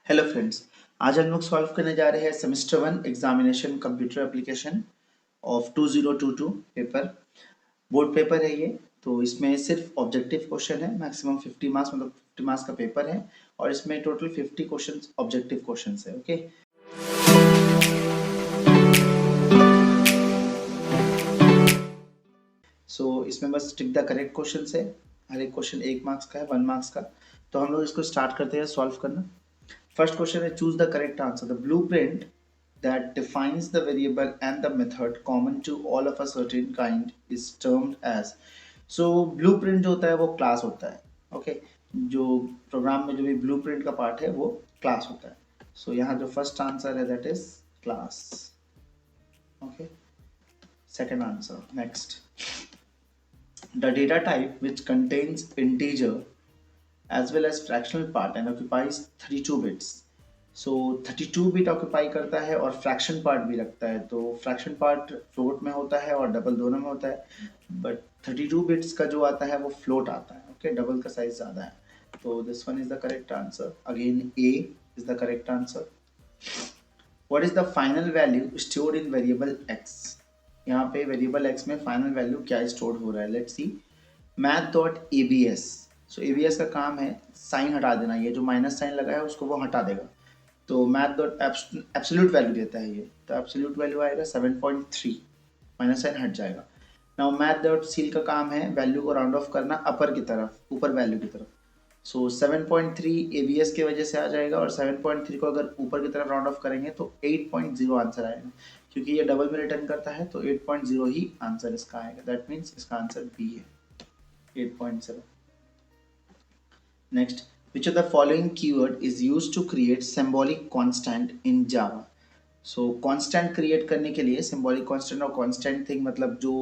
Hello friends, आज हम लोग सॉल्व करने जा रहे हैं semester 1 examination computer application of 2022 paper. Board paper है ये। तो इसमें सिर्फ ऑब्जेक्टिव क्वेश्चन है, मैक्सिमम 50 मार्क्स, मतलब 50 मार्क्स का पेपर है और इसमें टोटल 50 क्वेश्चंस ऑब्जेक्टिव क्वेश्चंस है। ओके, सो इसमें बस टिक द करेक्ट क्वेश्चन है। हर एक क्वेश्चन 1 मार्क्स का है, 1 मार्क्स का। तो हम लोग इसको स्टार्ट करते हैं सॉल्व करना। फर्स्ट क्वेश्चन है, choose the correct answer. The blueprint that defines the variable and the method common to all of a certain kind is termed as। so blueprint जो होता है वो क्लास होता है। ओके, जो प्रोग्राम में जो भी ब्लूप्रिंट का पार्ट है वो क्लास होता है। सो यहाँ जो फर्स्ट आंसर है that is class. Okay, second answer. Next, the data type which contains integer as well as fractional part and occupies 32 bits। So 32 bit occupy करता है और फ्रैक्शन पार्ट भी रखता है। तो फ्रैक्शन पार्ट फ्लोट में होता है और डबल दोनों में होता है, बट 32 बिट्स का जो आता है वो फ्लोट आता है। ओके, डबल का साइज ज़्यादा है। तो this one is the correct answer. Again A is the correct answer. What is the final value stored in variable X. यहाँ पे वेरिएबल एक्स में फाइनल वैल्यू क्या स्टोर हो रहा है, let's see. Math dot A B S. So A B S का काम है साइन हटा देना, ये जो माइनस साइन लगा है उसको वो हटा देगा। तो मैथ डॉट एब्सोल्यूट वैल्यू देता है ये, तो एब्सोल्यूट वैल्यू आएगा 7.3, माइनस साइन हट जाएगा। नाउ मैथ डॉट सील का काम है वैल्यू को राउंड ऑफ करना अपर की तरफ, ऊपर वैल्यू की तरफ। सो 7.3 एबीएस की वजह से आ जाएगा और 7.3 को अगर ऊपर की तरफ राउंड ऑफ करेंगे तो 8.0 आंसर आएगा। क्योंकि ये डबल में रिटर्न करता है तो 8.0 ही आंसर इसका आएगा। दैट मीन्स इसका आंसर बी है, 8.0। Next, which of the following keyword is used to create symbolic constant in Java? So constant create करने के लिए symbolic constant और constant thing मतलब जो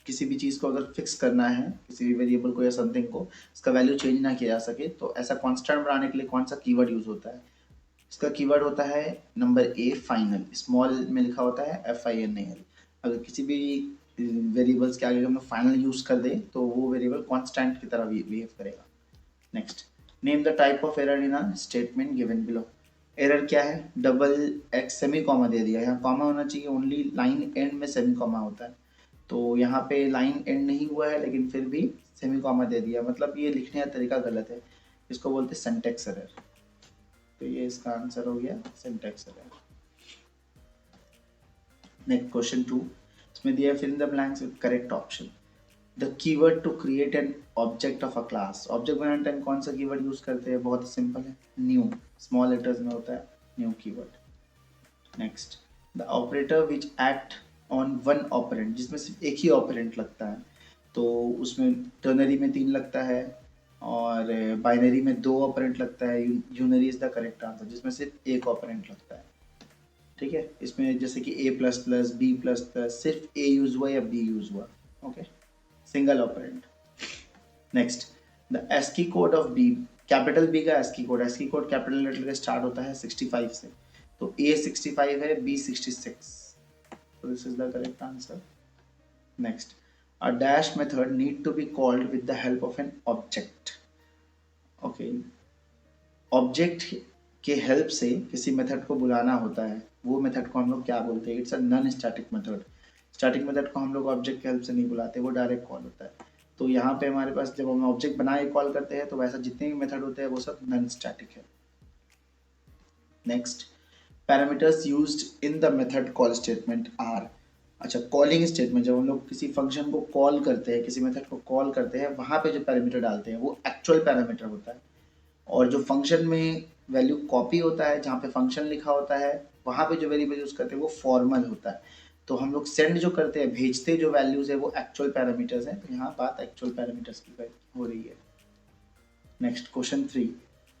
किसी भी चीज़ को अगर फिक्स करना है, किसी भी वेरिएबल को या समथिंग को, इसका वैल्यू चेंज ना किया जा सके, तो ऐसा कॉन्स्टेंट बनाने के लिए कौन सा कीवर्ड यूज होता है? इसका कीवर्ड होता है नंबर ए फाइनल। स्मॉल में लिखा होता है FINAL। अगर किसी भी वेरिएबल्स के आगे हम फाइनल यूज कर दें तो वो वेरिएबल कॉन्स्टेंट की तरह बिहेव करेगा। Next, name the type of error in a statement given below. Error क्या है? डबल एक्स सेमी कॉमा दे दिया। यहाँ कॉमा होना चाहिए, ओनली लाइन एंड में सेमी कॉमा होता है। तो यहाँ पे लाइन एंड नहीं हुआ है लेकिन फिर भी सेमी कॉमा दे दिया, मतलब ये लिखने का तरीका गलत है। इसको बोलते हैं सिंटैक्स एरर। तो ये इसका आंसर हो गया सिंटैक्स एरर। नेक्स्ट क्वेश्चन 2, इसमें दिया fill in the blanks with correct option. The keyword to create an object of a class. Object बनाने टाइम कौन सा कीवर्ड यूज करते हैं? बहुत ही सिंपल है, न्यू। स्मॉल लेटर्स में होता है new keyword. Next, the operator which act on one operand, जिसमें सिर्फ एक ही ऑपरेंट लगता है। तो उसमें टर्नरी में 3 लगता है और बाइनरी में 2 ऑपरेंट लगता है। Unary is the correct answer, जिसमें सिर्फ एक ऑपरेंट लगता है। ठीक है, इसमें जैसे कि A plus plus B plus plus, सिर्फ A यूज हुआ या B यूज हुआ। Okay, single operand. Next, the ASCII code of B. Capital B का एस्की कोड कैपिटल लेटर का स्टार्ट होता है 65 से। तो A 65 है, B 66। so this is the correct answer. Next, a dash method need to be called with the help of an object. Okay, object के help से किसी मेथड को बुलाना होता है, वो मेथड को हम लोग क्या बोलते हैं? It's a non static method. Static method को हम लोग ऑब्जेक्ट के हेल्प से नहीं बुलाते, वो डायरेक्ट कॉल होता है। तो यहाँ पे हमारे पास जब हम ऑब्जेक्ट बना के कॉल करते हैं तो वैसा जितने भी मेथड होते हैं वो सब नॉन स्टैटिक है। Next, parameters used in the method call statement are. अच्छा, कॉलिंग स्टेटमेंट, जब हम लोग किसी फंक्शन को कॉल करते हैं, किसी मेथड को कॉल करते हैं, वहाँ पे जो पैरामीटर डालते हैं वो एक्चुअल पैरामीटर होता है। और जो फंक्शन में वैल्यू कॉपी होता है, जहाँ पे फंक्शन लिखा होता है, वहाँ पे जो वेरिएबल यूज करते हैं वो फॉर्मल होता है। तो हम लोग सेंड जो करते हैं, भेजते जो वैल्यूज है वो एक्चुअल पैरामीटर्स हैं। तो यहाँ बात एक्चुअल पैरामीटर्स की हो रही है। Next question 3,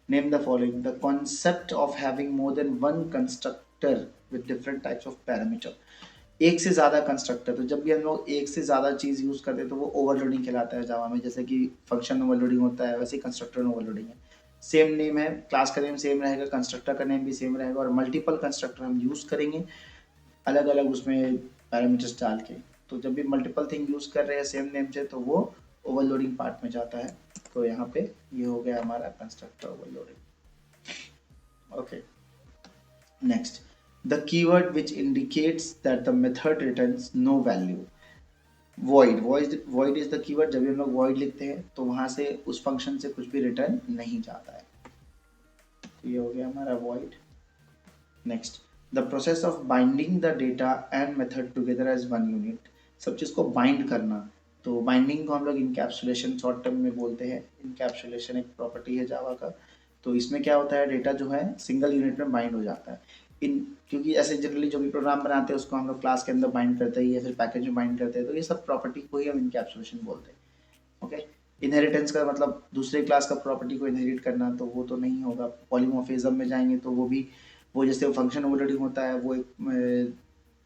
name the following. The concept of having more than one constructor with different types of parameter. एक से ज़्यादा कंस्ट्रक्टर, तो जब भी हम लोग एक से ज़्यादा चीज़ यूज़ करते हैं तो वो ओवरलोडिंग कहलाता है जावा में। जैसे कि फंक्शन ओवरलोडिंग होता है, वैसे ही कंस्ट्रक्टर ओवरलोडिंग है। सेम नेम है, क्लास का नेम सेम रहेगा, कंस्ट्रक्टर का नेम भी सेम रहेगा और मल्टीपल कंस्ट्रक्टर हम यूज़ करेंगे अलग अलग उसमें पैरामीटर्स डाल के। तो जब भी मल्टीपल थिंग यूज़ कर रहे हैं सेम नेम से तो वो ओवरलोडिंग पार्ट में जाता है। तो यहाँ पे ये हो गया हमारा constructor overloading. Okay, next, the keyword which indicates that the method returns no value. Void is the keyword. जब भी हम लोग वॉइड लिखते हैं तो वहां से उस फंक्शन से कुछ भी रिटर्न नहीं जाता है। तो ये हो गया हमारा void. Next, the process of binding the data and method together as one unit. सब चीज को बाइंड करना, तो बाइंडिंग को हम लोग इनकैप्सुलेशन शॉर्ट टर्म में बोलते हैं। इनकैप्सुलेशन एक प्रॉपर्टी है जावा का। तो इसमें क्या होता है, डेटा जो है सिंगल यूनिट में बाइंड हो जाता है। इन क्योंकि ऐसे जनरली जो भी प्रोग्राम बनाते हैं उसको हम लोग क्लास के अंदर बाइंड करते हैं या फिर पैकेज में बाइंड करते हैं, तो ये सब प्रॉपर्टी को ही हम इनकैप्सुलेशन बोलते हैं। ओके। इनहेरिटेंस का मतलब दूसरे क्लास का प्रॉपर्टी को इनहेरिट करना, तो वो तो नहीं होगा। पॉलीमॉर्फिज्म में जाएंगे तो वो भी, वो जैसे वो फंक्शन ओवरलोडिंग होता है, वो एक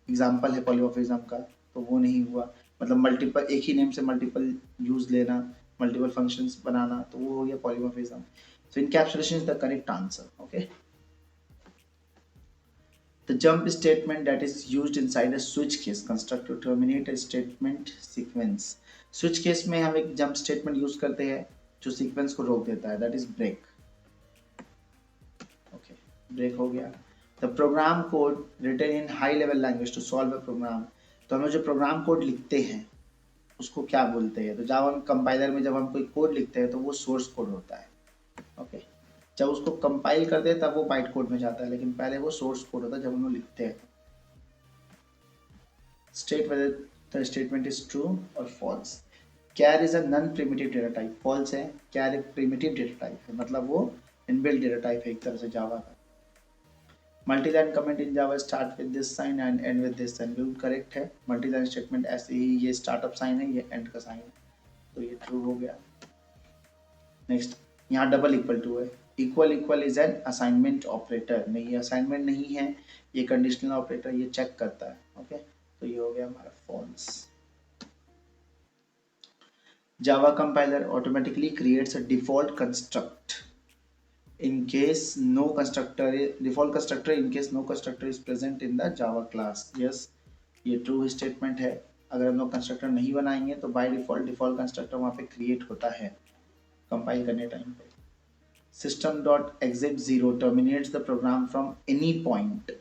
एग्जाम्पल है पॉलीमॉर्फिज्म का, तो वो नहीं हुआ। मतलब मल्टीपल, एक ही नेम से मल्टीपल यूज लेना, मल्टीपल फंक्शंस बनाना, तो वो हो गया polymorphism. So encapsulation is the correct answer. Okay. The jump statement that is used inside a switch case construct to terminate a statement sequence. Switch case में हम एक jump statement use करते हैं जो sequence को रोक देता है, that is break. Okay, break हो गया। The program code written in high level language to solve a program. तो हम जो program code लिखते हैं उसको क्या बोलते हैं? तो जावा कंपाइलर में जब हम कोई कोड लिखते हैं तो वो सोर्स कोड होता है। ओके। जब उसको कंपाइल करते हैं तब वो बाइट कोड में जाता है, लेकिन पहले वो सोर्स कोड होता है जब हम लोग लिखते हैं। State whether the statement is true or false. Char is a non-primitive data type. False है। Char एक primitive data type है, मतलब वो inbuilt data type है एक तरह से जावा का। Multi-line comment in Java start with this sign and end with this sign, बिल्कुल करेक्ट है। Multi-line statement ऐसे ही, ये स्टार्टअप साइन है, ये एंड का साइन है, तो ये ट्रू हो गया। नेक्स्ट, यहाँ डबल इक्वल टू है। Equal equal is an assignment operator, नहीं ये असाइनमेंट नहीं है, ये कंडीशनल ऑपरेटर, ये चेक करता है। ओके, तो ये हो गया हमारा false. Java compiler automatically creates a default construct in case no constructor default constructor in case no constructor is present in the Java class. Yes, ये true statement है। अगर हम लोग कंस्ट्रक्टर नहीं बनाएंगे तो बाय डिफॉल्ट डिफॉल्ट कंस्ट्रक्टर वहाँ पे क्रिएट होता है कंपाइल करने टाइम पे। System dot exit zero terminates the program from any point.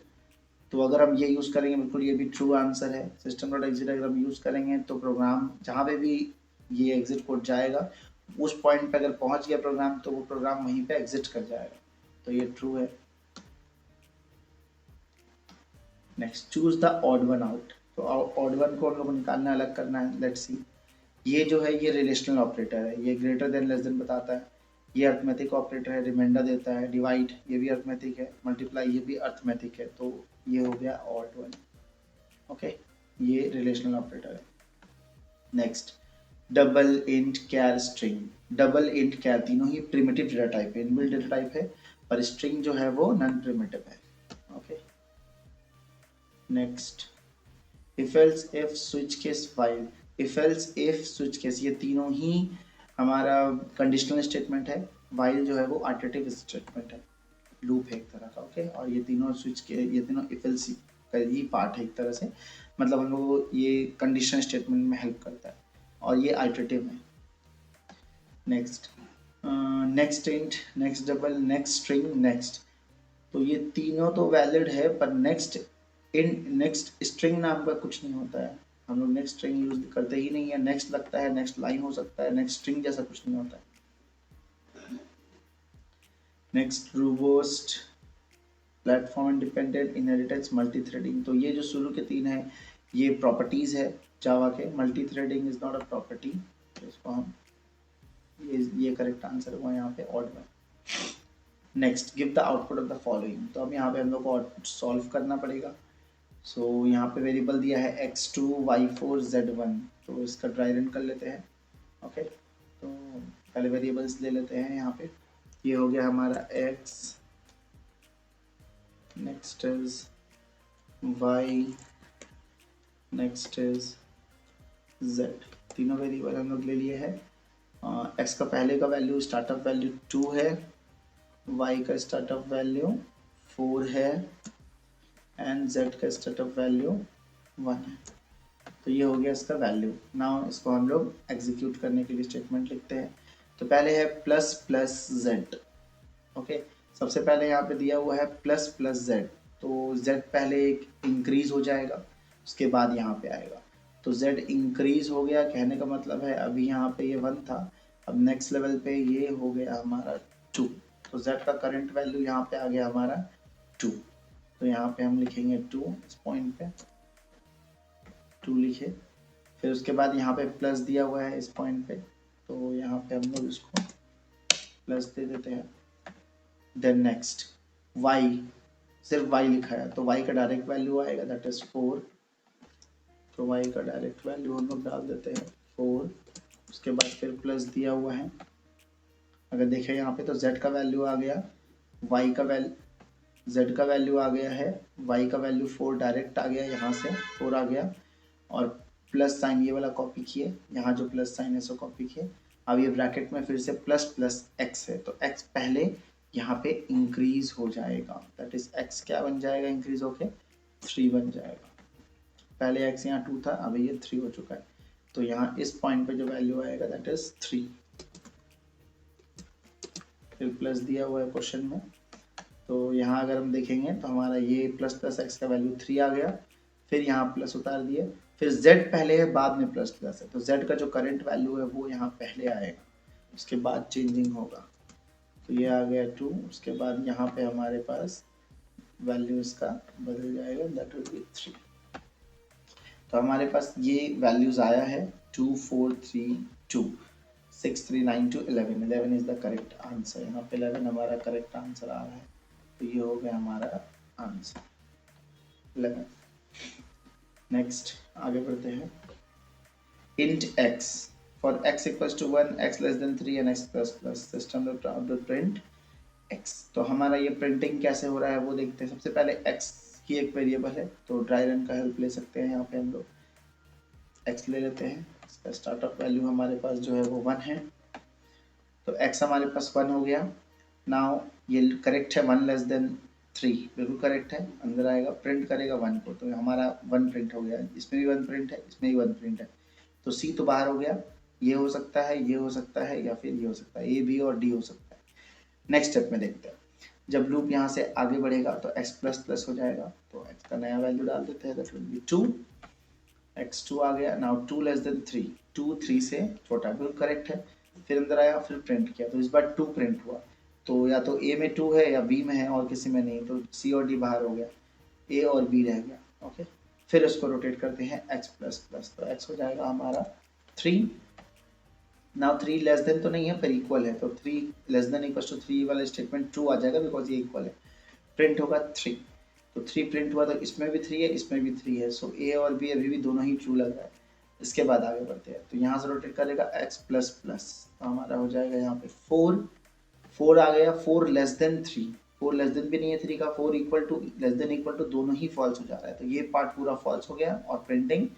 तो अगर हम ये यूज़ करेंगे, बिल्कुल ये भी ट्रू आंसर है। सिस्टम डॉट एग्जिट अगर हम यूज़ करेंगे तो प्रोग्राम जहाँ पे भी ये एग्जिट कोड जाएगा उस पॉइंट पे अगर पहुंच गया प्रोग्राम तो वो प्रोग्राम वहीं पे एग्जिट कर जाएगा, तो ये ट्रू है। Next, choose the odd one out. तो ऑड वन को हम लोग को निकालना, अलग करना है। लेट्स सी, ये जो है ये रिलेशनल ऑपरेटर है, ये ग्रेटर देन लेस देन बताता है। ये अर्थमेटिक ऑपरेटर है, रिमाइंडर देता है। डिवाइड ये भी अर्थमेटिक है, मल्टीप्लाई ये भी अर्थमेटिक है, तो ये हो गया ऑड वन। ओके, ये रिलेशनल ऑपरेटर है। नेक्स्ट, डबल इंट कैर स्ट्रिंग। डबल इंट कैर तीनों ही प्रिमिटिव डेटा टाइप है, इनबिल्ट डेटा टाइप है, पर स्ट्रिंग जो है वो नॉन प्रिमिटिव है। Okay. Next, if else if switch case while. If else if switch case ये तीनों ही हमारा कंडीशनल स्टेटमेंट है। व्हाइल जो है वो आर्टिटिव स्टेटमेंट है, लूप है एक तरह का। ओके, और ये तीनों स्विच के, ये तीनों इफ एल्स का ही पार्ट है एक तरह से, मतलब हम लोग को ये कंडीशनल स्टेटमेंट में हेल्प करता है, और ये आइटरेटिव है। Next, next int, next double, next string, next, तो ये तीनों तो वैलिड है, पर नेक्स्ट नेक्स्ट स्ट्रिंग नाम का कुछ नहीं होता है। हम लोग नेक्स्ट स्ट्रिंग यूज करते ही नहीं है। नेक्स्ट लगता है, नेक्स्ट लाइन हो सकता है, नेक्स्ट स्ट्रिंग जैसा कुछ नहीं होता है। Next, robust, platform independent, inheritance, multi threading, तो ये जो शुरू के तीन है ये प्रॉपर्टीज है जावा के। Multi threading is not a property, तो इसको हम ये करेक्ट आंसर हुआ यहाँ पे, odd one. Next, give the output of the following. तो अब यहाँ पे हम लोग को सॉल्व करना पड़ेगा। सो यहाँ पे वेरिएबल दिया है x2 y4 z1, तो इसका ड्राई रन कर लेते हैं। ओके, तो पहले वेरिएबल्स ले लेते हैं यहाँ पे। ये हो गया हमारा x, next is y, next is z, तीनों वेरिएबल हम लोग ले लिए हैं। x का पहले का वैल्यू स्टार्टअप वैल्यू 2 है, y का स्टार्टअप वैल्यू 4 है, एंड z का स्टार्टअप वैल्यू 1 है। तो ये हो गया इसका वैल्यू। नाउ इसको हम लोग एग्जीक्यूट करने के लिए स्टेटमेंट लिखते हैं। तो पहले है प्लस प्लस z। ओके, सबसे पहले यहाँ पे दिया हुआ है प्लस प्लस z, तो z पहले एक इंक्रीज हो जाएगा, उसके बाद यहाँ पे आएगा। तो z इंक्रीज हो गया, कहने का मतलब है अभी यहाँ पे ये 1 था, अब नेक्स्ट लेवल पे ये हो गया हमारा 2। तो z का करंट वैल्यू यहाँ पे आ गया हमारा 2। तो यहाँ पे हम लिखेंगे 2, इस पॉइंट पे 2 लिखे। फिर उसके बाद यहाँ पे प्लस दिया हुआ है इस पॉइंट पे, तो यहाँ पे हम लोग इसको प्लस दे देते हैं। देन नेक्स्ट y, सिर्फ y लिखा है तो y का डायरेक्ट वैल्यू आएगा दैट इज 4। तो y का डायरेक्ट वैल्यू हम लोग डाल देते हैं 4। उसके बाद फिर प्लस दिया हुआ है, अगर देखें यहाँ पे तो z का वैल्यू आ गया, y का वैल्यू z का वैल्यू आ गया है, y का वैल्यू 4 डायरेक्ट आ गया, यहाँ से 4 आ गया, और प्लस साइन ये वाला कॉपी किए, यहाँ जो प्लस साइन है सो कॉपी किए। अब ये ब्रैकेट में फिर से प्लस प्लस x है, तो x पहले यहाँ पे इंक्रीज हो जाएगा, दैट इज x क्या बन जाएगा इंक्रीज होके 3 बन जाएगा। पहले x यहाँ 2 था, अभी ये 3 हो चुका है, तो यहाँ इस पॉइंट पे जो वैल्यू आएगा दैट इज 3। फिर प्लस दिया हुआ है क्वेश्चन में, तो यहाँ अगर हम देखेंगे तो हमारा ये प्लस प्लस x का वैल्यू 3 आ गया, फिर यहाँ प्लस उतार दिए, फिर z पहले है बाद में प्लस प्लस है, तो z का जो करंट वैल्यू है वो यहाँ पहले आएगा, उसके बाद चेंजिंग होगा। तो ये आ गया 2, उसके बाद यहाँ पे हमारे पास वैल्यू इसका बदल जाएगा दैट विल बी 3। तो हमारे पास ये वैल्यूज आया है 2 4 3 2 6 3 9 2 11। 11 इज द करेक्ट आंसर, यहाँ पे 11 हमारा करेक्ट आंसर आ रहा है, तो ये हो गया हमारा आंसर 11। नेक्स्ट आगे बढ़ते हैं। int x for x equals to 1, x less than 3 and x plus plus system of the print x। तो हमारा ये प्रिंटिंग कैसे हो रहा है वो देखते हैं। सबसे पहले x की एक वेरिएबल है, तो ड्राई रन का हेल्प ले सकते हैं, यहाँ पे हम लोग x ले लेते हैं, इसका स्टार्टअप वैल्यू हमारे पास जो है वो 1 है, तो x हमारे पास 1 हो गया। नाउ ये करेक्ट है 1 लेस देन 3, बिल्कुल करेक्ट है, अंदर आएगा प्रिंट करेगा 1 को, तो हमारा 1 प्रिंट हो गया, इसमें भी 1 प्रिंट है, इसमें भी 1 प्रिंट है, तो C तो बाहर हो गया, ये हो सकता है, ये हो सकता है, या फिर ये हो सकता है, A B और D हो सकता है। नेक्स्ट स्टेप में देखते हैं, जब लूप यहाँ से आगे बढ़ेगा तो x प्लस प्लस हो जाएगा, तो x का नया वैल्यू डाल देते हैं, दैट विल बी 2। x2 आ गया, नाउ 2 लेस देन 3, 2 3 से छोटा, बिल्कुल करेक्ट है, फिर अंदर आया, फिर प्रिंट किया, तो इस बार 2 प्रिंट हुआ, तो या तो A में 2 है या B में है और किसी में नहीं, तो C और D बाहर हो गया, A और B रह गया, ओके। फिर उसको रोटेट करते हैं x प्लस प्लस, तो x हो जाएगा हमारा 3। नाउ 3 लेस देन तो नहीं है पर इक्वल है, तो 3 लेस देन इक्वल्स टू 3 वाला स्टेटमेंट ट्रू आ जाएगा बिकॉज ये इक्वल है, प्रिंट होगा 3, तो 3 प्रिंट हुआ, तो इसमें भी 3 है, इसमें भी 3 है, सो A और B अभी भी दोनों ही ट्रू लग रहा है। इसके बाद आगे बढ़ते हैं, तो यहाँ से रोटेट करेगा x प्लस प्लस, तो हमारा हो जाएगा यहाँ पे 4 आ गया, 4 लेस देन 3, 4 लेस देन भी नहीं है 3 का, 4 equal to less than equal to दोनों ही फॉल्स हो जा रहा है, तो ये पार्ट पूरा फॉल्स हो गया और प्रिंटिंग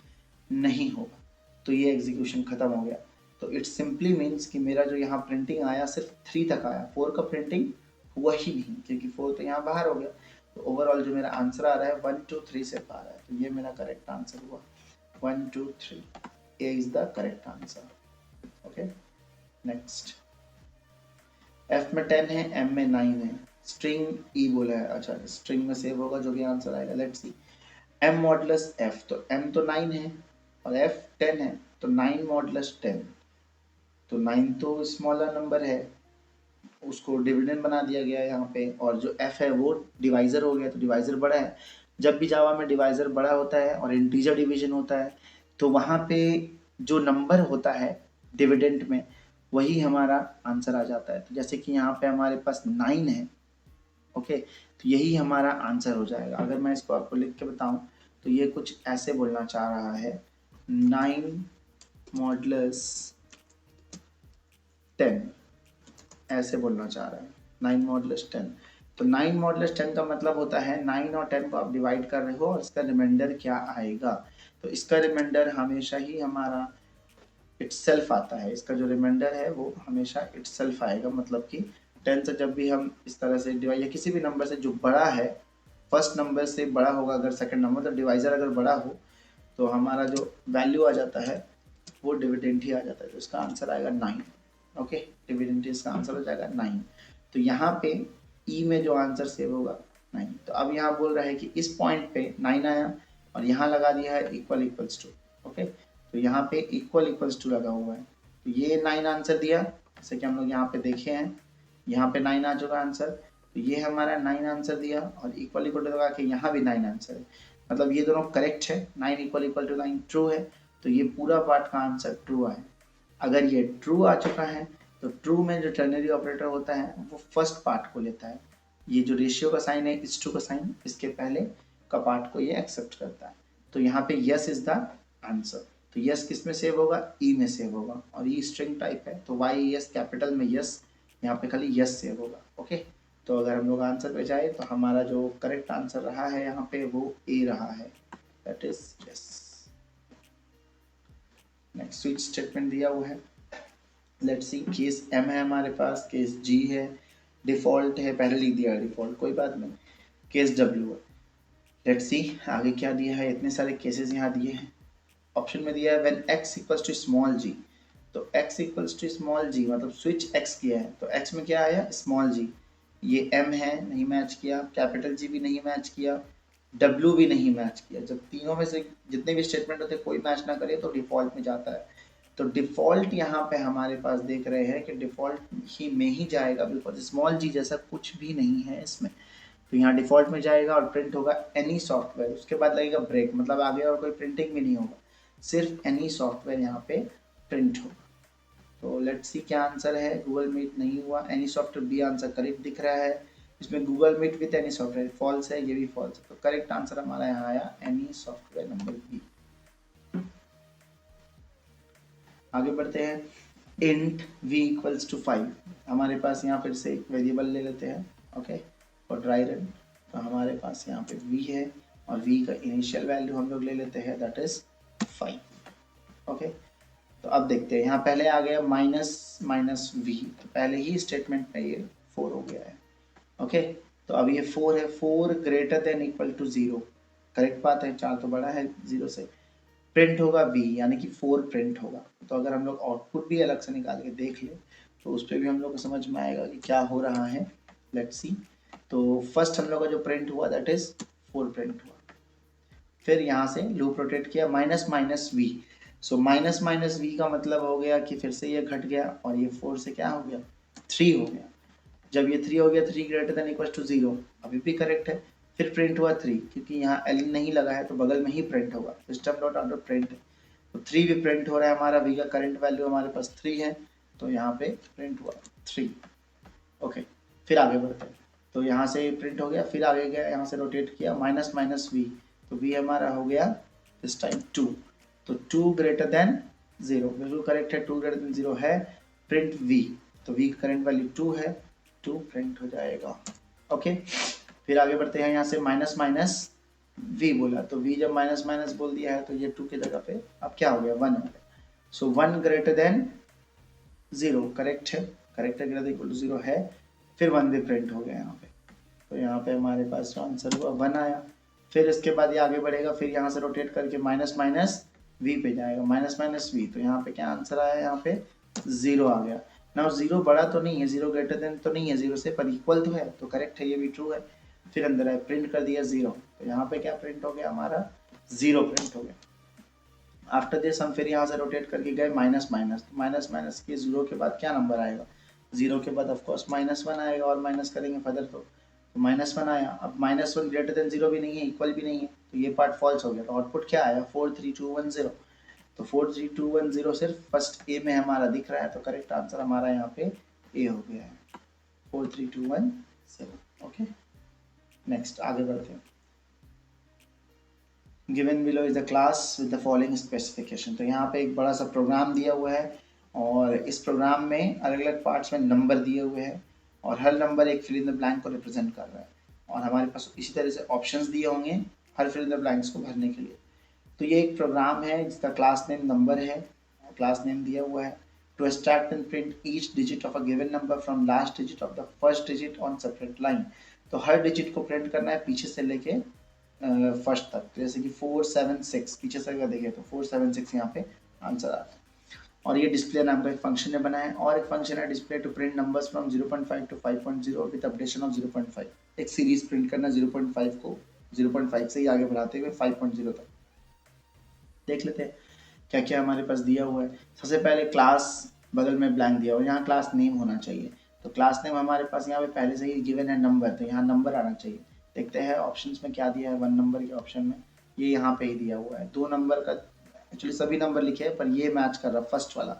नहीं होगा, तो ये एग्जीक्यूशन खत्म हो गया। तो इट सिंपली मीन्स कि मेरा जो यहाँ प्रिंटिंग आया सिर्फ 3 तक आया, 4 का प्रिंटिंग हुआ ही नहीं, क्योंकि 4 तो यहाँ बाहर हो गया। तो ओवरऑल जो मेरा आंसर आ रहा है 1 2 3 से आ रहा है, तो ये मेरा करेक्ट आंसर हुआ 1 2 3, A is the correct answer, okay. Next, F में 10 है, एम में 9 है, स्ट्रिंग ई बोला है, अच्छा स्ट्रिंग में सेव होगा जो भी आंसर आएगा, let's see. M modulus F, तो एम तो 9 है और एफ 10 है, तो 9 मॉडुलस 10, तो 9 तो स्मॉलर नंबर है, उसको डिविडेंड बना दिया गया है यहाँ पे, और जो f है वो डिवाइजर हो गया, तो डिवाइजर बड़ा है। जब भी जावा में डिवाइजर बड़ा होता है और इंटीजर डिवीजन होता है, तो वहाँ पे जो नंबर होता है डिविडेंड में वही हमारा आंसर आ जाता है। तो जैसे कि यहाँ पे हमारे पास 9 है, ओके, तो यही हमारा आंसर हो जाएगा। अगर मैं इसको आपको लिख के बताऊं तो ये कुछ ऐसे बोलना चाह रहा है 9 मॉडुलस 10, ऐसे बोलना चाह रहा है 9 मॉडुलस 10। तो 9 मॉडुलस 10 का मतलब होता है 9 और 10 को आप डिवाइड कर रहे हो और इसका रिमाइंडर क्या आएगा, तो इसका रिमाइंडर हमेशा ही हमारा इटसेल्फ आता है, इसका जो रिमाइंडर है वो हमेशा इटसेल्फ आएगा, मतलब कि 10 से जब भी हम इस तरह से डिवाइड या किसी भी नंबर से जो बड़ा है, फर्स्ट नंबर से बड़ा होगा अगर सेकंड नंबर, तो डिवाइजर अगर बड़ा हो तो हमारा जो वैल्यू आ जाता है वो डिविडेंड ही आ जाता है, तो इसका आंसर आएगा 9, ओके, डिविडेंड इसका आंसर हो जाएगा 9। तो यहाँ पे ई में जो आंसर सेव होगा 9। तो अब यहाँ बोल रहा है कि इस पॉइंट पे 9 आया और यहाँ लगा दिया है इक्वल इक्वल्स टू। ओके, तो यहाँ पे इक्वल इक्वल्स टू लगा हुआ है, तो ये 9 आंसर दिया, जैसे कि हम लोग यहाँ पे देखे हैं, यहाँ पे 9 आ चुका आंसर, तो ये हमारा 9 आंसर दिया और इक्वल इक्वल टू लगा के यहाँ भी 9 आंसर है, मतलब ये दोनों करेक्ट है, 9 इक्वल टू 9 ट्रू है, तो ये पूरा पार्ट का आंसर ट्रू है। अगर ये ट्रू आ चुका है तो ट्रू में जो टर्नरी ऑपरेटर होता है वो फर्स्ट पार्ट को लेता है, ये जो रेशियो का साइन है इस टू का साइन, इसके पहले का पार्ट को ये एक्सेप्ट करता है, तो यहाँ पे यस इज द आंसर। तो यस किस में सेव होगा, ई में सेव होगा, और ये स्ट्रिंग टाइप है तो वाई यस कैपिटल में यस, यहाँ पे खाली यस सेव होगा। ओके, तो अगर हम लोग आंसर पे जाए तो हमारा जो करेक्ट आंसर रहा है यहाँ पे वो ए रहा है, that is yes. Next switch statement दिया हुआ है, लेट्स सी, केस एम है हमारे पास, केस जी है, डिफॉल्ट है, पहले लिख दिया डिफॉल्ट, कोई बात नहीं, केस डब्ल्यू है। लेट्स सी आगे क्या दिया है, इतने सारे केसेस यहाँ दिए हैं। ऑप्शन में दिया है when x equals to small g, तो x equals to small g मतलब स्विच x किया है, तो x में क्या आया, स्मॉल g, ये m है नहीं मैच किया, कैपिटल G भी नहीं मैच किया, W भी नहीं मैच किया। जब तीनों में से जितने भी स्टेटमेंट होते हैं कोई मैच ना करे तो डिफॉल्ट में जाता है, तो डिफॉल्ट यहाँ पे हमारे पास देख रहे हैं कि डिफॉल्ट ही में ही जाएगा, बिकॉज स्मॉल g जैसा कुछ भी नहीं है इसमें, तो यहाँ डिफॉल्ट में जाएगा और प्रिंट होगा एनी सॉफ्टवेयर, उसके बाद लगेगा ब्रेक, मतलब आगे और कोई प्रिंटिंग भी नहीं होगा, सिर्फ एनी सॉफ्टवेयर यहाँ पे प्रिंट होगा। तो लेट्स सी क्या आंसर है, गूगल मीट नहीं हुआ, any software B answer correct दिख रहा है, इसमें Google Meet with any software false है, ये भी फॉल्स है, तो करेक्ट आंसर हमारा यहाँ आया एनी सॉफ्टवेयर नंबर बी। आगे बढ़ते हैं, इंट v इक्वल्स टू 5, हमारे पास यहाँ फिर से एक वेरिएबल ले लेते हैं। ओके, और ड्राई रन, तो हमारे पास यहाँ पे v है और v का इनिशियल वैल्यू हम लोग ले लेते हैं, दैट इज 5। ओके, तो अब देखते हैं, यहाँ पहले आ गया माइनस माइनस v, तो पहले ही स्टेटमेंट में ये 4 हो गया है। ओके, तो अब ये 4 है, 4 greater than equal to 0, correct बात है, 4 तो बड़ा है 0 से, प्रिंट होगा v यानी कि 4 प्रिंट होगा। तो अगर हम लोग आउटपुट भी अलग से निकाल के देख ले तो उस पर भी हम लोग को समझ में आएगा कि क्या हो रहा है। लेट्स सी, तो फर्स्ट हम लोग का जो प्रिंट हुआ दैट इज 4 प्रिंट हुआ, फिर यहाँ से लूप रोटेट किया minus minus V, so minus minus V का मतलब हो गया कि फिर से ये घट गया और ये 4 से क्या हो गया 3 हो गया। जब ये 3 हो गया, 3 ग्रेटर देन इक्वल टू 0, अभी भी करेक्ट है, फिर प्रिंट हुआ 3, क्योंकि यहाँ एल नहीं लगा है तो बगल में ही प्रिंट होगा, सिस्टम डॉट आउट प्रिंट है, तो 3 भी प्रिंट हो रहा है, हमारा वी का करंट वैल्यू हमारे पास 3 है, तो यहाँ पे प्रिंट हुआ 3। ओके, फिर आगे बढ़ते हैं, तो यहाँ से प्रिंट हो गया, फिर आगे गया, यहाँ से रोटेट किया माइनस माइनस वी, तो वी हमारा हो गया दिस टाइम 2, तो 2 ग्रेटर देन 0, बिल्कुल करेक्ट है, 2 ग्रेटर देन 0 है, प्रिंट वी, तो वी करंट वैल्यू 2 है, 2 प्रिंट हो जाएगा। ओके, फिर आगे बढ़ते हैं, यहाँ से माइनस माइनस वी बोला, तो वी जब माइनस माइनस बोल दिया है तो ये 2 की जगह पे अब क्या हो गया 1 हो गया, सो 1 ग्रेटर देन 0, करेक्ट है, करेक्ट है, ग्रेटर देन इक्वल टू 0 है, फिर 1 भी प्रिंट हो गया यहाँ पे, तो यहाँ पे हमारे पास जो आंसर हुआ 1 आया। फिर इसके बाद ये आगे बढ़ेगा, फिर यहाँ से रोटेट करके माइनस माइनस वी पे जाएगा, माइनस माइनस वी, तो यहाँ पे क्या आंसर आया, यहाँ पे 0 आ गया। ना 0 बड़ा तो नहीं है, 0 ग्रेटर देन तो नहीं है 0 से, पर इक्वल तो है, तो करेक्ट है, ये भी ट्रू है। फिर अंदर है, प्रिंट कर दिया 0, तो यहाँ पे क्या प्रिंट हो गया हमारा 0 प्रिंट हो गया। आफ्टर दिस हम फिर यहाँ से रोटेट करके गए माइनस माइनस, तो माइनस माइनस के 0 के बाद क्या नंबर आएगा, 0 के बाद ऑफकोर्स -1 आएगा, और माइनस करेंगे फर्दर तो -1 आया। अब -1 ग्रेटर देन 0 भी नहीं है, इक्वल भी नहीं है, तो ये पार्ट फॉल्स हो गया, तो आउटपुट क्या आया 43210, तो 43210 सिर्फ फर्स्ट ए में हमारा दिख रहा है, तो करेक्ट आंसर हमारा यहाँ पे ए हो गया है 43210। ओके, नेक्स्ट आगे बढ़ते हैं, given below is the class with the following specification, तो यहाँ पे एक बड़ा सा प्रोग्राम दिया हुआ है और इस प्रोग्राम में अलग अलग पार्ट्स में नंबर दिए हुए हैं और हर नंबर एक फिल इन द ब्लैंक को रिप्रेजेंट कर रहा है, और हमारे पास इसी तरह से ऑप्शंस दिए होंगे हर फिल इन द ब्लैंक्स को भरने के लिए। तो ये एक प्रोग्राम है जिसका क्लास नेम नंबर है, क्लास नेम दिया हुआ है, to extract and print each digit of a given number from last digit of the first digit on separate line, तो हर डिजिट को प्रिंट करना है पीछे से लेके फर्स्ट तक, जैसे कि 476 पीछे से अगर देखें तो 476 यहाँ पे आंसर आता है। और ये डिस्प्ले नाम का एक फंक्शन ने बनाया है, और एक फंक्शन है display to print numbers from 0.5 to 5.0 with updation of 0.5। एक सीरीज प्रिंट करना 0.5 को 0.5 से ही आगे बढ़ाते हुए 5.0 तक। देख लेते हैं क्या क्या हमारे पास दिया हुआ है। सबसे पहले क्लास बगल में ब्लैंक दिया हुआ है, यहाँ क्लास नेम होना चाहिए। तो क्लास नेम हमारे पास यहाँ पे पहले से ही गिवन है नंबर, तो यहाँ नंबर आना चाहिए। देखते हैं ऑप्शंस में क्या दिया है। 1 नंबर के ऑप्शन में ये यहाँ पे ही दिया हुआ है। 2 नंबर का एक्चुअली सभी नंबर लिखे हैं, पर ये मैच कर रहा है फर्स्ट वाला,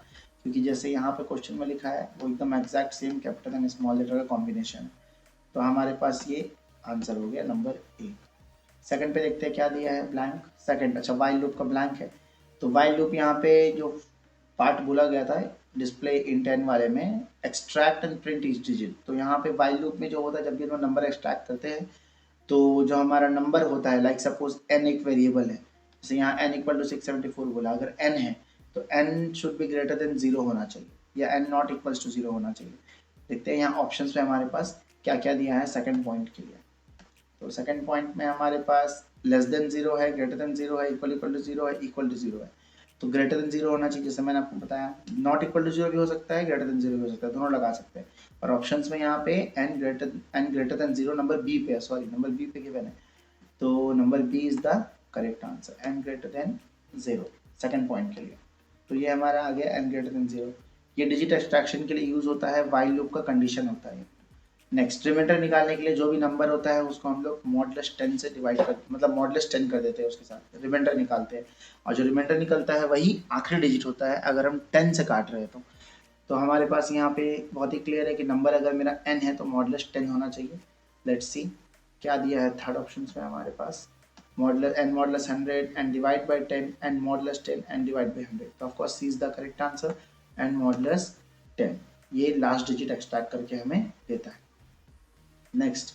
क्योंकि जैसे यहाँ पे क्वेश्चन में लिखा है वो एकदम exact same capital and small letter का कॉम्बिनेशन है। तो हमारे पास ये आंसर हो गया नंबर 1। सेकंड पे देखते हैं क्या दिया है, ब्लैंक। सेकंड, अच्छा वाइल लूप का ब्लैंक है। तो वाइल लूप यहाँ पे जो पार्ट बोला गया था डिस्प्ले इन 10 वाले में, extract and print each digit. तो यहाँ पे वाइल लूप में जो होता है, जब भी हम नंबर एक्सट्रैक्ट करते हैं तो जो हमारा नंबर होता है, लाइक सपोज n एक वेरिएबल है, जैसे यहाँ n इक्वल टू 674 बोला, अगर n है तो n should be greater than 0 होना चाहिए, या n नॉट इक्वल्स टू 0 होना चाहिए। देखते हैं यहाँ ऑप्शंस में हमारे पास क्या क्या दिया है सेकंड पॉइंट के लिए। तो सेकंड पॉइंट में हमारे पास लेस देन 0 है, ग्रेटर देन 0 है, इक्वल टू 0 है, इक्वल टू 0 है। तो ग्रेटर देन 0 होना चाहिए, जैसे मैंने आपको बताया। नॉट इक्वल टू 0 भी हो सकता है, ग्रेटर देन 0 भी हो सकता है, दोनों लगा सकते हैं। और ऑप्शंस में यहाँ पे n greater than 0 number B पे, सॉरी नंबर बी पे गिवन है, तो number B is the correct answer, n greater than 0 second point के लिए। तो ये हमारा आ गया n ग्रेटर देन 0। ये डिजिट एक्सट्रैक्शन के लिए यूज होता है, व्हाइल लूप का कंडीशन होता है। नेक्स्ट, रिमाइंडर निकालने के लिए जो भी नंबर होता है उसको हम लोग मॉडुलस 10 से डिवाइड कर, मतलब मॉडुलस 10 कर देते हैं, उसके साथ रिमाइंडर निकालते हैं। और जो रिमाइंडर निकलता है वही आखिरी डिजिट होता है अगर हम 10 से काट रहे हैं तो हमारे पास यहाँ पे बहुत ही क्लियर है कि नंबर अगर मेरा n है तो मॉडुलस 10 होना चाहिए। लेट्स सी क्या दिया है थर्ड ऑप्शन में हमारे पास, modulus n modulus 100 and divide by 10 and modulus 10 and divide by 100। तो of course C is the correct answer, n modulus 10। ये लास्ट डिजिट एक्सट्रैक्ट करके हमें देता है। नेक्स्ट,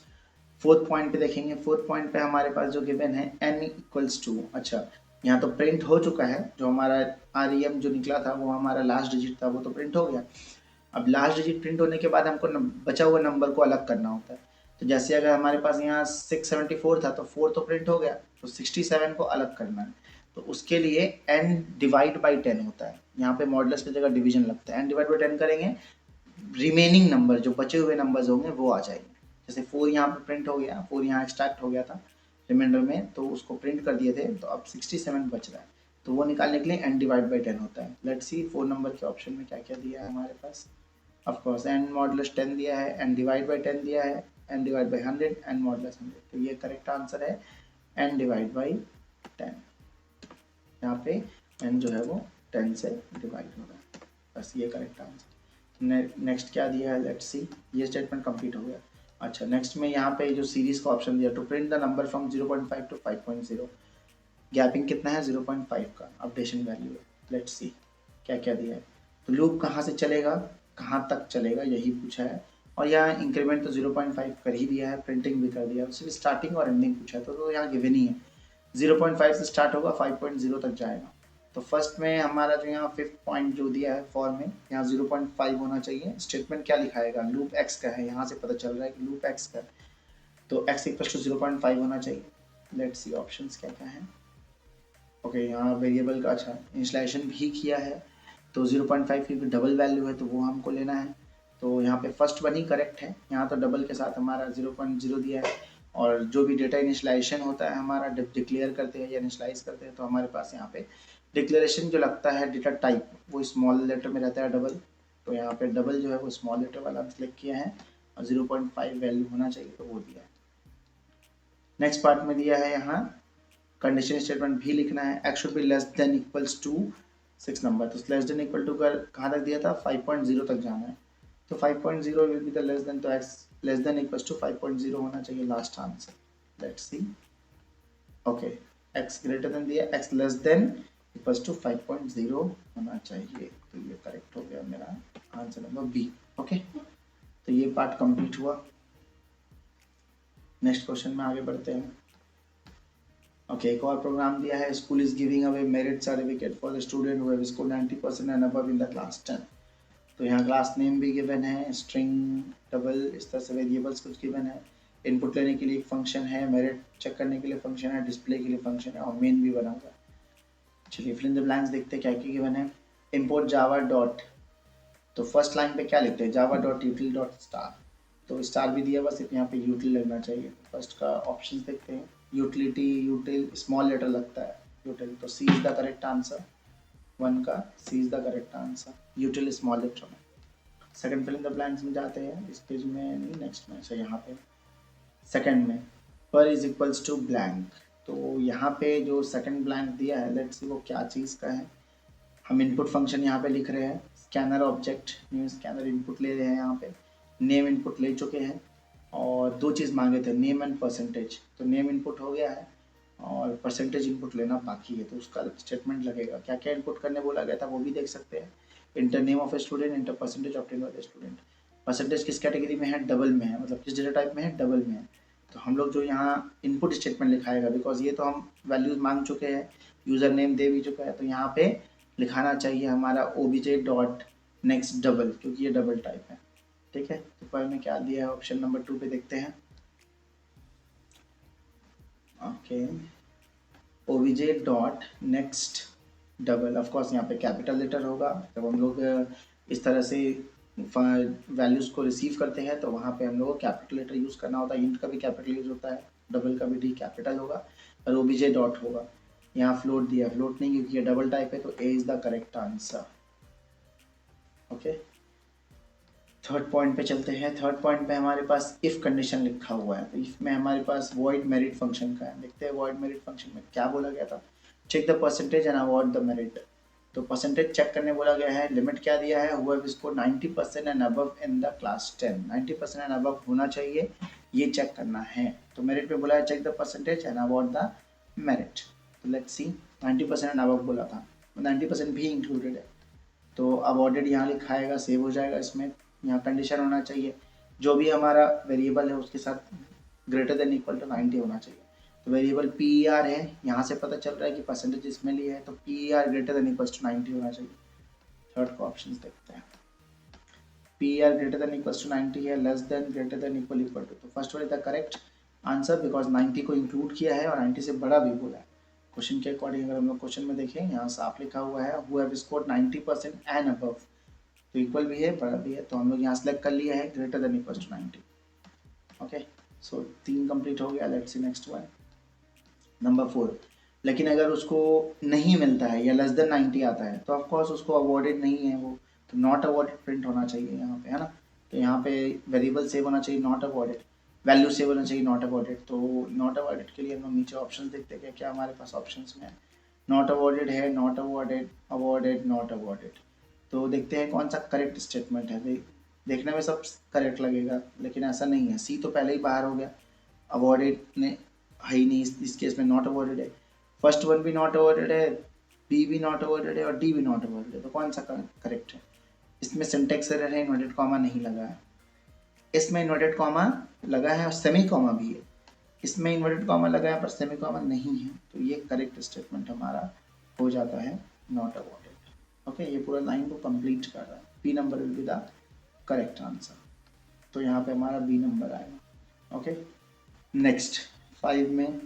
फोर्थ पॉइंट पे देखेंगे। फोर्थ पॉइंट पे हमारे पास जो गिवन है n इक्वल्स टू, अच्छा यहाँ तो प्रिंट हो चुका है, जो हमारा REM जो निकला था वो हमारा लास्ट डिजिट था, वो तो प्रिंट हो गया। अब लास्ट डिजिट प्रिंट होने के बाद हमको बचा हुआ नंबर को अलग करना होता है। तो जैसे अगर हमारे पास यहाँ 674 था तो 4 तो प्रिंट हो गया, तो 67 को अलग करना है। तो उसके लिए n डिवाइड बाई 10 होता है, यहाँ पे मॉडुलस की जगह डिवीजन लगता है। n डिवाइड बाई 10 करेंगे, रिमेनिंग नंबर जो बचे हुए नंबर्स होंगे वो आ जाएंगे। जैसे 4 यहाँ पे प्रिंट हो गया, 4 यहाँ एक्सट्रैक्ट हो गया था रिमाइंडर में, तो उसको प्रिंट कर दिए थे, तो अब 67 बच रहा है, तो वो निकालने के लिए n डिवाइड बाई 10 होता है। लेट्स सी 4 नंबर के ऑप्शन में क्या क्या दिया है हमारे पास। ऑफ कोर्स n मॉडुलस 10 दिया है, n डिवाइड बाई 10 दिया है, n divide by 100, n modulus 100। तो ये करेक्ट आंसर है n डिवाइड बाई 10। यहाँ पे n जो है वो 10 से डिवाइड हो रहा है, बस ये करेक्ट आंसर। नेक्स्ट क्या दिया है, लेट्स सी। ये स्टेटमेंट कंप्लीट हो गया। अच्छा, नेक्स्ट में यहाँ पे जो सीरीज का ऑप्शन दिया, to print the number from 0.5 to 5.0, gapping कितना है 0.5 का, अपडेशन वैल्यू है। लेट्स सी क्या क्या दिया है। तो लूप कहाँ से चलेगा, कहाँ तक चलेगा, यही पूछा है। और यहाँ इंक्रीमेंट तो 0.5 कर ही दिया है, प्रिंटिंग भी कर दिया, सिर्फ स्टार्टिंग और एंडिंग पूछा है, तो यहाँ गिवन ही है। 0.5 से स्टार्ट होगा, 5.0 तक जाएगा। तो फर्स्ट में हमारा जो यहाँ फिफ्थ पॉइंट जो दिया है फॉर में, यहाँ 0.5 होना चाहिए। स्टेटमेंट क्या लिखाएगा, लूप एक्स का है, यहाँ से पता चल रहा है कि लूप एक्स का, तो x इक्वल टू 0.5 होना चाहिए। लेट्स सी ऑप्शंस क्या क्या है। ओके, यहाँ वेरिएबल का, अच्छा इनिशियलाइजेशन भी किया है, तो 0.5 की डबल वैल्यू है तो वो हमको लेना है। तो यहाँ पे फर्स्ट वन ही करेक्ट है, यहाँ तो डबल के साथ हमारा 0.0 दिया है। और जो भी डेटा इनिशियलाइजेशन होता है हमारा, डिक्लेयर करते हैं या इनिशियलाइज करते हैं, तो हमारे पास यहाँ पे डिक्लेरेशन जो लगता है डेटा टाइप वो स्मॉल लेटर में रहता है डबल, तो यहाँ पे डबल जो है वो स्मॉल लेटर वाला सिलेक्ट किया है, और 0.5 वैल्यू होना चाहिए तो वो दिया है। नेक्स्ट पार्ट में दिया है यहाँ कंडीशन स्टेटमेंट भी लिखना है, x should be less than equals to 6 number, तो लेस देन इक्वल टू कर कहाँ तक दिया था, 5.0 तक जाना है। तो 5.0 will be the less than, तो x less than equals to 5.0 होना चाहिए last answer. Let's see, okay x greater than दिया, x less than equals to 5.0 होना चाहिए, तो ये करेक्ट हो गया मेरा आंसर नंबर बी। ओके, तो ये पार्ट कंप्लीट हुआ। नेक्स्ट क्वेश्चन में आगे बढ़ते हैं। ओके, एक और प्रोग्राम दिया है, school is giving away merit certificate for the student who have scored 90% and above in the class 10। तो यहाँ क्लास नेम भी गिवन है, स्ट्रिंग, डबल, इस तरह से वेरिएबल्स कुछ गिवन है। इनपुट लेने के लिए एक फंक्शन है, मेरिट चेक करने के लिए फंक्शन है, डिस्प्ले के लिए फंक्शन है, और मेन भी बना हुआ है। चलिए फिल इन द ब्लैंक्स देखते हैं क्या क्या गिवन है। import java डॉट, तो फर्स्ट लाइन पे क्या लिखते हैं, जावा डॉट यूटिल डॉट स्टार, तो स्टार भी दिया, बस यहाँ पे यूटिल लगना चाहिए। फर्स्ट का ऑप्शन देखते हैं, यूटिलिटी यूटिल स्मॉल लेटर लगता है यूटिल, तो C is the correct answer, 1 का C is the correct answer, util small letter में। Second fill in the blanks में जाते हैं, इस पेज में नहीं, नेक्स्ट में, अच्छा यहाँ पे सेकंड में पर इज इक्वल्स टू ब्लैंक, तो यहाँ पे जो सेकंड ब्लैंक दिया है, लेट्स सी वो क्या चीज़ का है। हम इनपुट फंक्शन यहाँ पे लिख रहे हैं, scanner object, new scanner input ले रहे हैं, यहाँ पे नेम इनपुट ले चुके हैं, और 2 चीज़ मांगे थे, नेम एंड परसेंटेज, तो नेम इनपुट हो गया है और परसेंटेज इनपुट लेना बाकी है, तो उसका स्टेटमेंट लगेगा। क्या क्या इनपुट करने बोला गया था वो भी देख सकते हैं, inter name of a student, inter percentage obtain by the student. Percentage किस कैटेगरी में है, डबल में है, मतलब किस डेटा टाइप में है, डबल में है। तो हम लोग जो यहाँ इनपुट स्टेटमेंट लिखाएगा, बिकॉज ये तो हम वैल्यूज मांग चुके हैं, यूज़र नेम दे भी चुका है, तो यहाँ पे लिखाना चाहिए हमारा obj डॉट नेक्स्ट डबल, क्योंकि ये डबल टाइप है, ठीक है। तो पर में क्या दिया है, ऑप्शन नंबर 2 पे देखते हैं, okay, obj dot next double, of course यहाँ पे कैपिटल लेटर होगा। जब हम लोग इस तरह से वैल्यूज को रिसीव करते हैं तो वहाँ पे हम लोग को कैपिटल लेटर यूज़ करना होता है, इंट का भी कैपिटल यूज होता है, डबल का भी डी कैपिटल होगा, और obj डॉट होगा। यहाँ फ्लोट दिया, फ्लोट नहीं क्योंकि ये डबल टाइप है, तो A is the correct answer, okay. Third point पे चलते हैं, थर्ड पॉइंट पे हमारे पास इफ कंडीशन लिखा हुआ है, तो इफ में हमारे पास वॉइड मेरिट फंक्शन का है। देखते हैं वॉइड मेरिट फंक्शन में क्या बोला गया था, check the percentage and avoid the merit, तो परसेंटेज चेक करने बोला गया है, लिमिट क्या दिया है, हुआ score 90% and above in the class 10, 90% and above होना चाहिए, ये चेक करना है। तो मेरिट पे बोला है check the percentage and avoid the merit, तो लेट्स सी 90% एंड अबव बोला था, 90% भी इंक्लूडेड है, तो अवॉर्डेड यहाँ लिखाएगा, सेव हो जाएगा। इसमें यहाँ कंडीशन होना चाहिए, जो भी हमारा वेरिएबल है उसके साथ ग्रेटर देन इक्वल टू 90 होना चाहिए। तो वेरिएबल PER है, यहाँ से पता चल रहा है कि परसेंटेज इसमें लिया है, तो PER greater than equal to 90 होना चाहिए। थर्ड का ऑप्शन देखते हैं, PER greater than equal to 90 है, less than greater than equal to, तो first one is the correct answer, because 90 को इंक्लूड किया है और 90 से बड़ा भी बोला है। क्वेश्चन के अकॉर्डिंग अगर हम लोग क्वेश्चन में देखें, यहाँ साफ लिखा हुआ है who have scored 90% and above, तो इक्वल भी है, बड़ा भी है, तो हम लोग यहाँ सेलेक्ट कर लिया है greater than equal to 90, okay. So 3 complete हो गया, let's see next one, number 4। लेकिन अगर उसको नहीं मिलता है या लेस देन 90 आता है, तो ऑफकोर्स उसको अवॉर्डेड नहीं है वो, तो नॉट अवॉर्डेड प्रिंट होना चाहिए यहाँ पे, है ना। तो यहाँ पे वेरिएबल सेव होना चाहिए, नॉट अवॉर्डेड, वैल्यू सेव होना चाहिए, नॉट अवॉर्डेड। तो नॉट अवॉर्डेड के लिए हम लोग नीचे ऑप्शन देखते हैं, क्या हमारे पास ऑप्शन में है, नॉट अवॉर्डेड है, not awarded, awarded, not awarded. तो देखते हैं कौन सा करेक्ट स्टेटमेंट है। देखने में सब करेक्ट लगेगा, लेकिन ऐसा नहीं है, सी तो पहले ही बाहर हो गया, अवॉर्डेड ने है ही नहीं, इस केस में नॉट अवॉर्डेड है, फर्स्ट वन भी नॉट अवॉर्डेड है, बी भी नॉट अवॉर्डेड है और डी भी नॉट अवॉर्डेड है, तो कौन सा करेक्ट है। इसमें सिंटेक्स एरर है, इन्वर्टेड कॉमा नहीं लगा है, इसमें इन्वर्टेड कॉमा लगा है और सेमी कॉमा भी है, इसमें इन्वर्टेड कॉमा लगा है पर सेमी कॉमा नहीं है, तो ये करेक्ट स्टेटमेंट हमारा हो जाता है नॉट अवॉर्डेड, ओके। ये पूरा लाइन को कंप्लीट कर रहा है, B number will be the correct answer, तो यहाँ पे हमारा बी नंबर आएगा, ओके। नेक्स्ट 5 में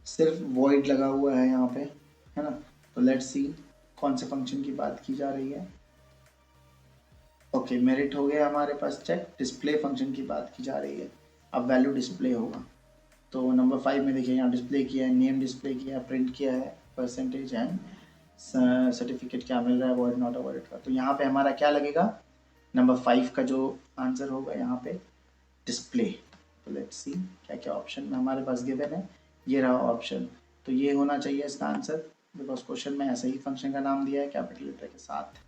सिर्फ वॉइड लगा हुआ है यहाँ पे, है ना, तो लेट्स सी कौन से फंक्शन की बात की जा रही है, ओके। मेरिट हो गया हमारे पास चेक, डिस्प्ले फंक्शन की बात की जा रही है, अब वैल्यू डिस्प्ले होगा, तो नंबर 5 में देखिए यहाँ डिस्प्ले किया है, नेम डिस्प्ले किया है, प्रिंट किया है, परसेंटेज एंड सर्टिफिकेट क्या मिल रहा है, अवॉर्ड नॉट अवॉर्डेड का, तो यहाँ पे हमारा क्या लगेगा, नंबर 5 का जो आंसर होगा यहाँ पे डिस्प्ले। तो लेट्स सी क्या क्या ऑप्शन में हमारे पास गिवन है, ये रहा ऑप्शन, तो ये होना चाहिए इसका आंसर, बिकॉज क्वेश्चन में ऐसे ही फंक्शन का नाम दिया है कैपिटल लेटर के साथ।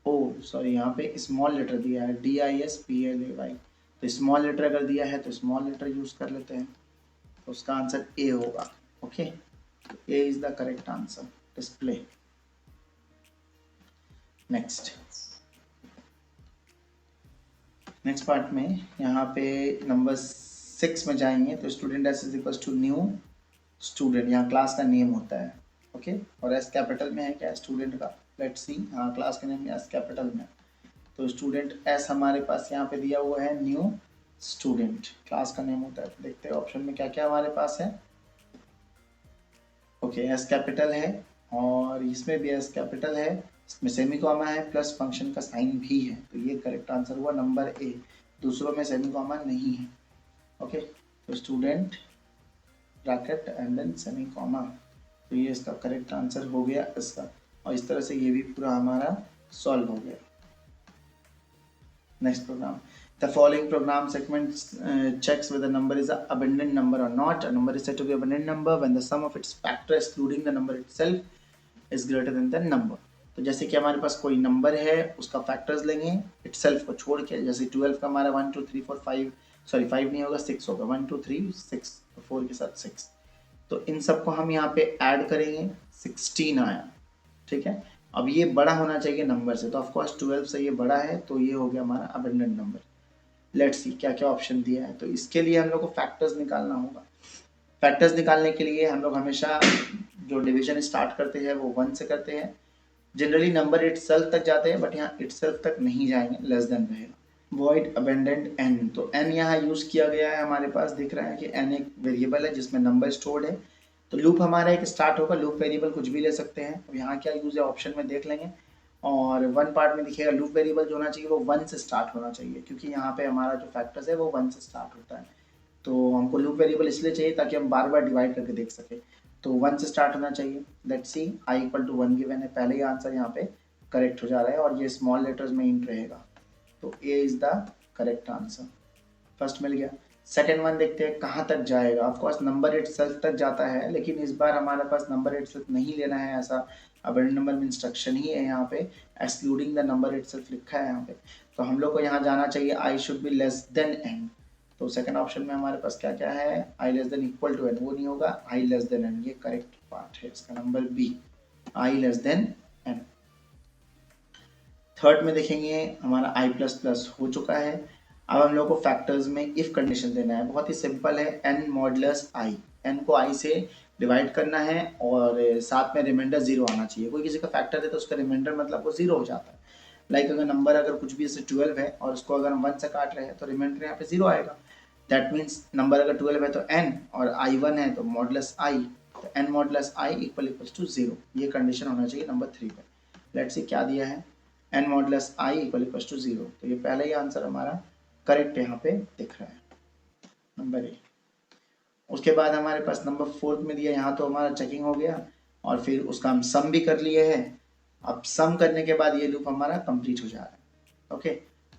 ओ सॉरी, यहाँ पे स्मॉल लेटर दिया है, DISPLAY, तो स्मॉल लेटर अगर दिया है तो स्मॉल लेटर यूज कर लेते हैं, तो उसका आंसर ए होगा, okay. A is the correct answer, display. Next part में यहाँ पे नंबर 6 में जाएंगे, तो student S is equal to new student, यहाँ क्लास का नेम होता है, ओके। और एस कैपिटल में है क्या स्टूडेंट का, लेट्स सी, हाँ क्लास का नेम एस कैपिटल में, तो स्टूडेंट एस हमारे पास यहाँ पे दिया हुआ है, न्यू स्टूडेंट क्लास का नेम होता है। तो देखते हैं ऑप्शन में क्या क्या हमारे पास है, ओके। एस कैपिटल है और इसमें भी एस कैपिटल है इसमें सेमी कॉमा है प्लस फंक्शन का साइन भी है, तो ये करेक्ट आंसर हुआ नंबर ए। दूसरों में सेमी कॉमा नहीं है। ओके, तो student bracket and then semi comma, तो ये इसका करेक्ट आंसर हो गया इसका, और इस तरह से ये भी पूरा हमारा सॉल्व हो गया। Next program, the following program segment checks whether number is an abundant number or not. A number is said to be abundant number when the sum of its factor excluding the number itself is greater than the number. तो जैसे कि हमारे पास कोई number है, उसका factors लेंगे itself को छोड़ के, जैसे 12 का हमारा 1 2 3 4 5, सॉरी 5 नहीं होगा 6 होगा, 1 2 3 6, 4 के साथ 6, तो इन सबको हम यहाँ पे ऐड करेंगे, 16 आया। ठीक है, अब ये बड़ा होना चाहिए नंबर से, तो ऑफकोर्स 12 से ये बड़ा है, तो ये हो गया हमारा अबंडेंट नंबर। लेट्स सी क्या क्या ऑप्शन दिया है। तो इसके लिए हम लोग को फैक्टर्स निकालना होगा। फैक्टर्स निकालने के लिए हम लोग हमेशा जो डिवीजन स्टार्ट करते हैं वो 1 से करते हैं। जनरली नंबर इटसेल्फ तक जाते हैं, बट यहाँ इटसेल्फ तक नहीं जाएंगे, लेस देन रहेगा। वॉइड अबेंडेंट एन, तो एन यहाँ यूज किया गया है, हमारे पास दिख रहा है कि एन एक वेरिएबल है जिसमें नंबर स्टोर्ड है। तो लूप हमारा एक स्टार्ट होगा, लूप वेरिएबल कुछ भी ले सकते हैं। अब यहाँ क्या यूज है ऑप्शन में देख लेंगे, और 1 पार्ट में दिखेगा लूप वेरिएबल जो होना चाहिए वो 1 से स्टार्ट होना चाहिए, क्योंकि यहाँ पे हमारा जो फैक्टर्स है वो 1 से स्टार्ट होता है। तो हमको लूप वेरिएबल इसलिए चाहिए ताकि हम बार बार डिवाइड करके देख सके, तो 1 से स्टार्ट होना चाहिए। लेट्स सी i = 1 गिवन है, पहले ही आंसर यहाँ पे करेक्ट हो जा रहा है, और ये स्मॉल लेटर्स में इंट रहेगा, तो A is the correct answer. First मिल गया। सेकेंड वन देखते हैं कहाँ तक जाएगा। ऑफकोर्स नंबर इटसेल्फ तक जाता है, लेकिन इस बार हमारे पास नंबर इटसेल्फ नहीं लेना है, ऐसा अबंडेंट नंबर में इंस्ट्रक्शन ही है यहाँ पे, एक्सक्लूडिंग द नंबर इटसेल्फ लिखा है यहाँ पे। तो हम लोग को यहाँ जाना चाहिए i should be less than n। तो सेकंड ऑप्शन में हमारे पास क्या क्या है, i less than equal to n, वो नहीं होगा, i लेस देन n, ये करेक्ट पार्ट है इसका, number B, i less than n। Third में देखेंगे हमारा i प्लस प्लस हो चुका है। अब हम लोग को फैक्टर्स में इफ कंडीशन देना है, बहुत ही सिंपल है, n मॉडुलस i, n को i से डिवाइड करना है और साथ में रिमाइंडर 0 आना चाहिए। कोई किसी का फैक्टर है तो उसका रिमाइंडर मतलब वो 0 हो जाता है। लाइक अगर नंबर अगर कुछ भी जैसे 12 है और उसको अगर हम 1 से काट रहे हैं तो रिमाइंडर यहाँ पे 0 आएगा। दैट मीन्स नंबर अगर 12 है तो n और i 1 है तो मॉडुलस i, तो n modulus i equals to 0, ये कंडीशन होना चाहिए नंबर 3 पे। लेट्स सी क्या दिया है, n modulus i equals to 0, तो ये पहला ही आंसर हमारा करेक्ट यहाँ पे दिख रहा है, नंबर ए। उसके बाद हमारे पास नंबर 4 में दिया, यहाँ तो हमारा चेकिंग हो गया और फिर उसका हम सम भी कर लिए हैं। अब सम करने के बाद ये लूप हमारा कंप्लीट हो जा रहा है। ओके,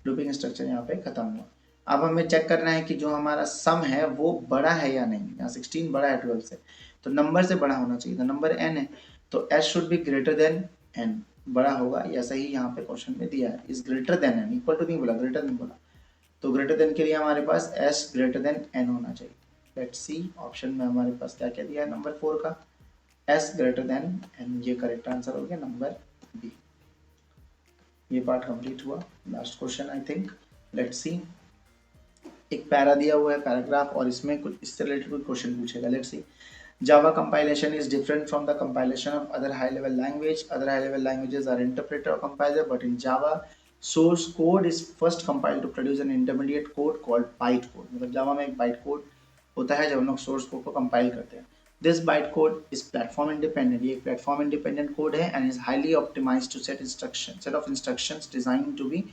लूपिंग स्ट्रक्चर यहाँ पे खत्म हुआ। अब हमें चेक करना है कि जो हमारा सम है वो बड़ा है या नहीं। यहाँ 16 बड़ा है 12 से, तो नंबर से बड़ा होना चाहिए, तो नंबर n है, तो s should be greater than n, बड़ा होगा, ऐसा ही यहाँ पे क्वेश्चन में दिया है, is greater than n, equal to नहीं बोला, ग्रेटर देन बोला, तो ग्रेटर देन के लिए हमारे पास s ग्रेटर देन n होना चाहिए। लेट्स सी ऑप्शन में हमारे पास क्या क्या दिया है नंबर 4 का, s ग्रेटर देन n, ये करेक्ट आंसर हो गया नंबर बी। ये पार्ट कंप्लीट हुआ। Last question I think, let's see, एक पैरा दिया हुआ है पैराग्राफ, और इसमें कुछ इससे रिलेटेड कोई क्वेश्चन पूछेगा। Let's see, Java compilation is different from the compilation of other high-level language. Other high-level languages are interpreter or compiler, but in Java, source code is first compiled to produce an intermediate code called bytecode. मतलब Java में एक bytecode होता है जब हम लोग source code को compile करते हैं। This bytecode is platform independent. ये एक platform independent code है and is highly optimized to set of instructions designed to be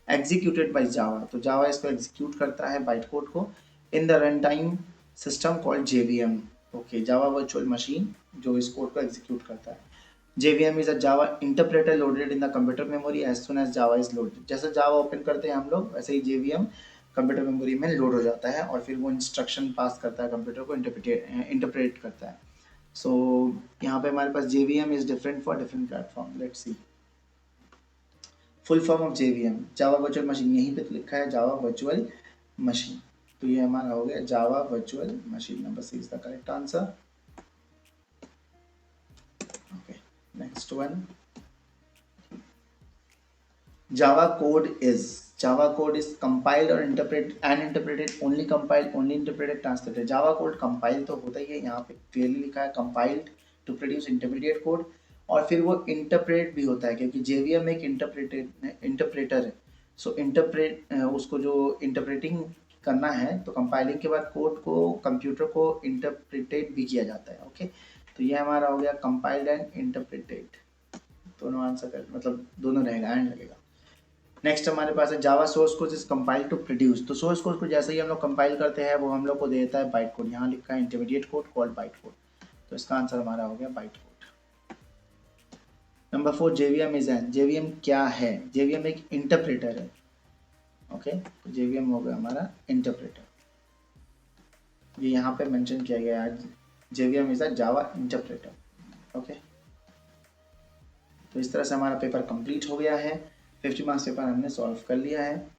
executed by Java. तो Java इसको execute करता है bytecode को in the runtime system called JVM. Okay, Java virtual machine जो इस कोड को execute करता है। JVM is a Java interpreter loaded in the computer memory as soon as Java is loaded. जैसे जावा ओपन करते हैं हम लोग, वैसे ही JVM कंप्यूटर मेमोरी में लोड हो जाता है और फिर वो इंस्ट्रक्शन पास करता है, कंप्यूटर को इंटरप्रेट करता है। सो यहाँ पे हमारे पास JVM is different for different platform. Let's see full form of JVM, Java virtual machine, यहीं पे लिखा है जावा वर्चुअल मशीन, तो ये हमारा हो गया Java virtual machine, number C is the correct answer. Okay, next one, Java code is compiled और interpreted only compiled, only interpreted, translated। Java code compile तो होता ही है, यहाँ पे क्लियरली लिखा है compiled to produce intermediate code, और फिर वो इंटरप्रेट भी होता है क्योंकि JVM एक इंटरप्रेटर है। सो इंटरप्रेट उसको जो इंटरप्रेटिंग करना है, तो कंपाइलिंग के बाद कोड को कंप्यूटर को इंटरप्रेटेड भी किया जाता है। ओके, तो ये हमारा हो गया कंपाइल्ड एंड इंटरप्रेटेड। दोनों आंसर कर, मतलब दोनों रहेगा, एंड लगेगा। नेक्स्ट हमारे पास है Java source code is compile to produce. तो सोर्स कोड को जैसे ही हम लोग कंपाइल करते हैं वो हम लोग को देता है बाइट कोड। यहाँ लिखा है intermediate code called byte code, तो इसका आंसर हमारा हो गया byte code. Number 4 JVM is an. JVM क्या है? जेवीएम एक इंटरप्रेटर है। ओके, तो जेवीएम हो गया हमारा इंटरप्रेटर, ये यहाँ पे मेंशन किया गया है, JVM is a Java interpreter. Okay, तो इस तरह से हमारा पेपर कंप्लीट हो गया है। 50 मार्क्स पेपर हमने सॉल्व कर लिया है।